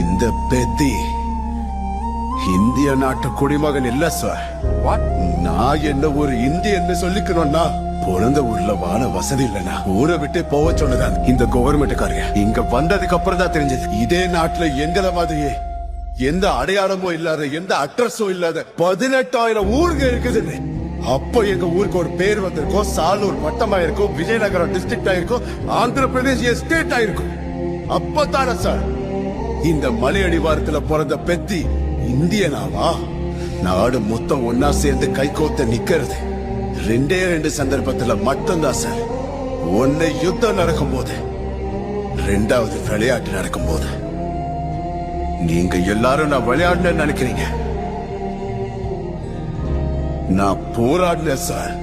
இந்த பெத்தி இந்திய நாட்டு குடிமகன் இல்ல சார். நான் என்ன ஒரு இந்தியன்னு சொல்லிக்கணும்னா பிறந்த ஊர்ல வாழ வசதி இல்லனா ஊரை விட்டு போக சொன்னதான் இந்த கவர்மெண்ட்காரங்க. இங்க வந்ததுக்கு அப்புறம் தான் தெரிஞ்சது இதே நாட்டுல எங்களை மாதிரியே எந்த அடையாளமும் இல்லாத எந்த அட்ரஸும் இல்லாத 18,000 ஊருங்க இருக்குதுன்னு. அப்போ எங்க ஊருக்கு ஒரு பேர் வந்திருக்கும். சாலூர் வட்டமா இருக்கும், விஜயநகரம் டிஸ்ட்ரிக்ட் ஆயிருக்கும், ஆந்திர பிரதேஷ் ஸ்டேட் ஆயிருக்கும். அப்பதான சார் இந்த மலையடிவாரத்துல பிறந்த பெத்தி இந்தியனாவா? நாடு மொத்தம் ஒன்னா சேர்ந்து கைகோத்த நிக்கிறது 2 சந்தர்ப்பத்துல மட்டும்தான் சார். ஒன்னு யுத்தம் நடக்கும் போது, 2வது விளையாட்டு நடக்கும் போது. நீங்க எல்லாரும் நான் விளையாடுன நினைக்கிறீங்க. நான் போராடினேன் சார்.